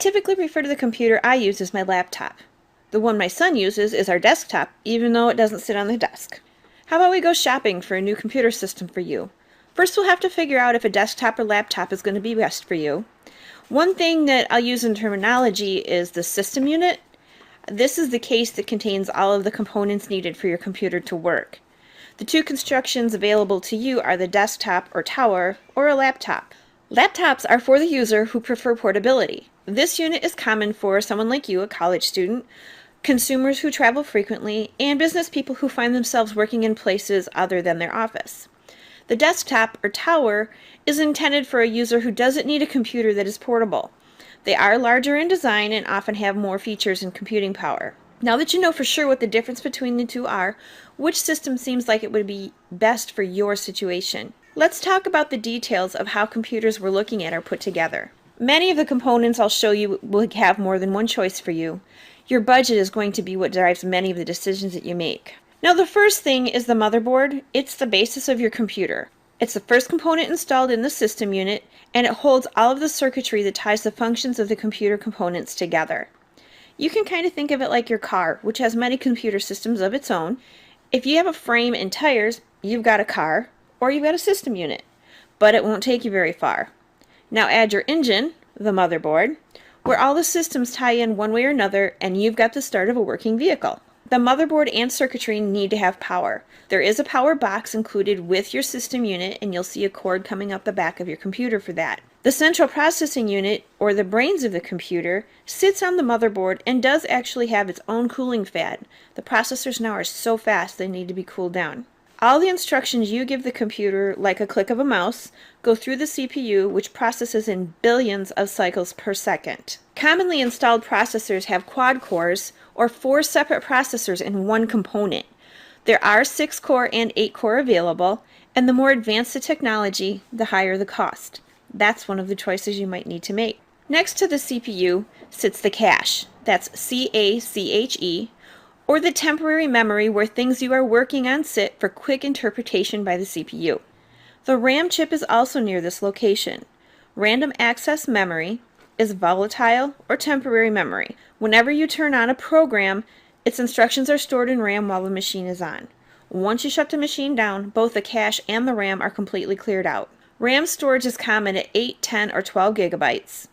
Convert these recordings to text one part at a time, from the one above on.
typically refer to the computer I use as my laptop. The one my son uses is our desktop, even though it doesn't sit on the desk. How about we go shopping for a new computer system for you? First, we'll have to figure out if a desktop or laptop is going to be best for you. One thing that I'll use in terminology is the system unit. This is the case that contains all of the components needed for your computer to work. The two constructions available to you are the desktop or tower or a laptop. Laptops are for the user who prefer portability. This unit is common for someone like you, a college student, consumers who travel frequently, and business people who find themselves working in places other than their office. The desktop or tower is intended for a user who doesn't need a computer that is portable. They are larger in design and often have more features and computing power. Now that you know for sure what the difference between the two are, which system seems like it would be best for your situation? Let's talk about the details of how computers we're looking at are put together. Many of the components I'll show you will have more than one choice for you. Your budget is going to be what drives many of the decisions that you make. Now the first thing is the motherboard. It's the basis of your computer. It's the first component installed in the system unit, and it holds all of the circuitry that ties the functions of the computer components together. You can kind of think of it like your car, which has many computer systems of its own. If you have a frame and tires, you've got a car, or you've got a system unit, but it won't take you very far. Now add your engine, the motherboard, where all the systems tie in one way or another, and you've got the start of a working vehicle. The motherboard and circuitry need to have power. There is a power box included with your system unit, and you'll see a cord coming up the back of your computer for that. The central processing unit, or the brains of the computer, sits on the motherboard and does actually have its own cooling fan. The processors now are so fast they need to be cooled down. All the instructions you give the computer, like a click of a mouse, go through the CPU, which processes in billions of cycles per second. Commonly installed processors have quad cores, or 4 separate processors in one component. There are 6-core and 8-core available, and the more advanced the technology, the higher the cost. That's one of the choices you might need to make. Next to the CPU sits the cache. That's C-A-C-H-E, or the temporary memory where things you are working on sit for quick interpretation by the CPU. The RAM chip is also near this location. Random access memory is volatile or temporary memory. Whenever you turn on a program, its instructions are stored in RAM while the machine is on. Once you shut the machine down, both the cache and the RAM are completely cleared out. RAM storage is common at 8, 10, or 12 gigabytes.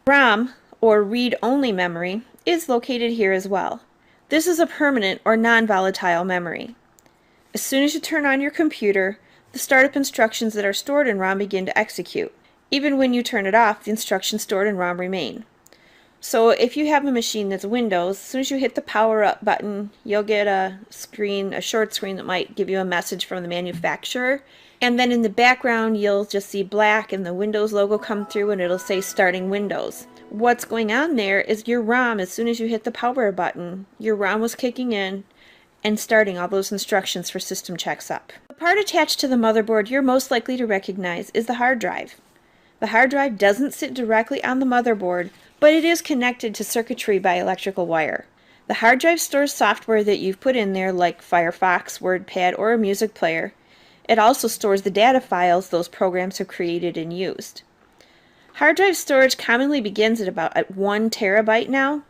ROM, or read-only memory, is located here as well. This is a permanent or non-volatile memory. As soon as you turn on your computer, the startup instructions that are stored in ROM begin to execute. Even when you turn it off, the instructions stored in ROM remain. So if you have a machine that's Windows, as soon as you hit the power up button, you'll get a short screen that might give you a message from the manufacturer. And then in the background, you'll just see black and the Windows logo come through, and it'll say starting Windows. What's going on there is your ROM, as soon as you hit the power button, your ROM was kicking in and starting all those instructions for system checks up. The part attached to the motherboard you're most likely to recognize is the hard drive. The hard drive doesn't sit directly on the motherboard, but it is connected to circuitry by electrical wire. The hard drive stores software that you've put in there, like Firefox, WordPad, or a music player. It also stores the data files those programs have created and used. Hard drive storage commonly begins at about 1 terabyte now,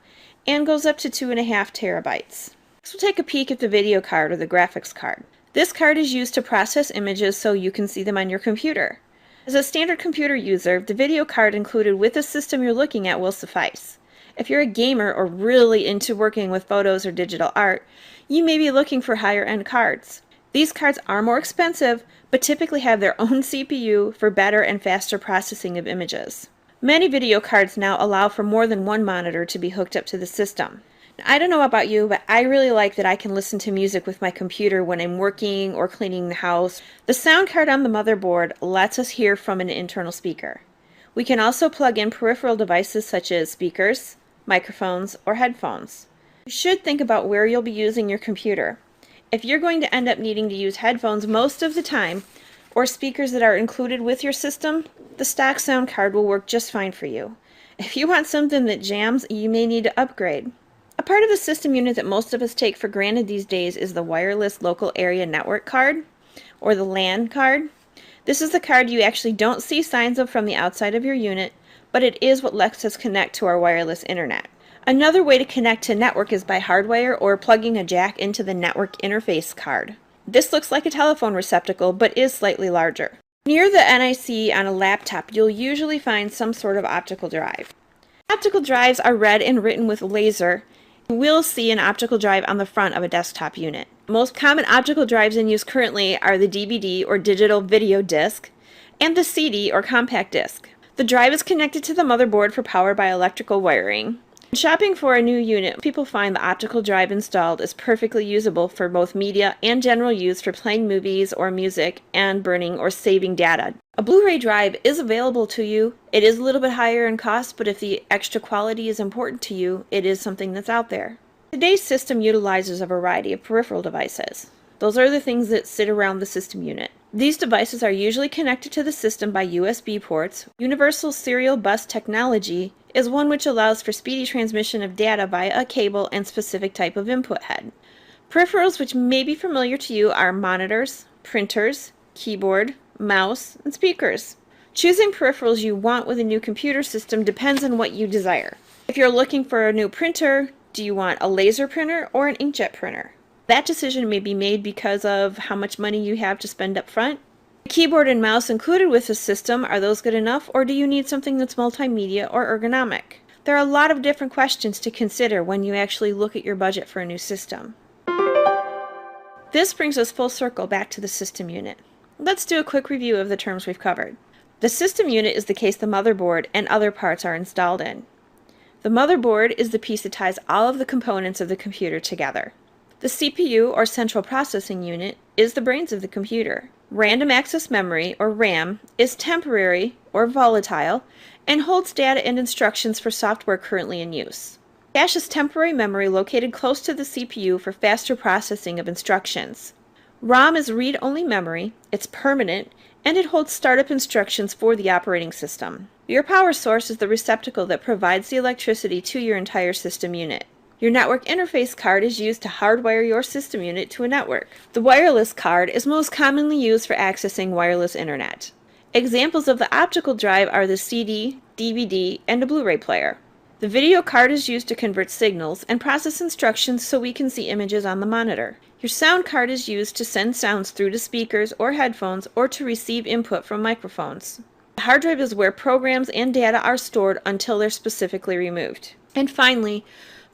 and goes up to 2.5 terabytes. Next we'll take a peek at the video card or the graphics card. This card is used to process images so you can see them on your computer. As a standard computer user, the video card included with the system you're looking at will suffice. If you're a gamer or really into working with photos or digital art, you may be looking for higher-end cards. These cards are more expensive, but typically have their own CPU for better and faster processing of images. Many video cards now allow for more than one monitor to be hooked up to the system. I don't know about you, but I really like that I can listen to music with my computer when I'm working or cleaning the house. The sound card on the motherboard lets us hear from an internal speaker. We can also plug in peripheral devices such as speakers, microphones, or headphones. You should think about where you'll be using your computer. If you're going to end up needing to use headphones most of the time, or speakers that are included with your system, the stock sound card will work just fine for you. If you want something that jams, you may need to upgrade. A part of the system unit that most of us take for granted these days is the wireless local area network card, or the LAN card. This is the card you actually don't see signs of from the outside of your unit, but it is what lets us connect to our wireless internet. Another way to connect to network is by hardwire or plugging a jack into the network interface card. This looks like a telephone receptacle, but is slightly larger. Near the NIC on a laptop, you'll usually find some sort of optical drive. Optical drives are read and written with laser. You will see an optical drive on the front of a desktop unit. Most common optical drives in use currently are the DVD or digital video disc and the CD or compact disc. The drive is connected to the motherboard for power by electrical wiring. When shopping for a new unit, people find the optical drive installed is perfectly usable for both media and general use for playing movies or music and burning or saving data. A Blu-ray drive is available to you. It is a little bit higher in cost, but if the extra quality is important to you, it is something that's out there. Today's system utilizes a variety of peripheral devices. Those are the things that sit around the system unit. These devices are usually connected to the system by USB ports. Universal Serial Bus technology is one which allows for speedy transmission of data via a cable and specific type of input head. Peripherals which may be familiar to you are monitors, printers, keyboard, mouse, and speakers. Choosing peripherals you want with a new computer system depends on what you desire. If you're looking for a new printer, do you want a laser printer or an inkjet printer? That decision may be made because of how much money you have to spend up front. The keyboard and mouse included with the system, are those good enough, or do you need something that's multimedia or ergonomic? There are a lot of different questions to consider when you actually look at your budget for a new system. This brings us full circle back to the system unit. Let's do a quick review of the terms we've covered. The system unit is the case the motherboard and other parts are installed in. The motherboard is the piece that ties all of the components of the computer together. The CPU, or Central Processing Unit, is the brains of the computer. Random access memory, or RAM, is temporary or volatile and holds data and instructions for software currently in use. Cache is temporary memory located close to the CPU for faster processing of instructions. ROM is read-only memory, it's permanent, and it holds startup instructions for the operating system. Your power source is the receptacle that provides the electricity to your entire system unit. Your network interface card is used to hardwire your system unit to a network. The wireless card is most commonly used for accessing wireless internet. Examples of the optical drive are the CD, DVD, and a Blu-ray player. The video card is used to convert signals and process instructions so we can see images on the monitor. Your sound card is used to send sounds through to speakers or headphones or to receive input from microphones. The hard drive is where programs and data are stored until they're specifically removed. And finally,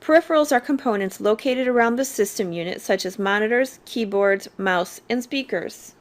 peripherals are components located around the system unit such as monitors, keyboards, mouse, and speakers.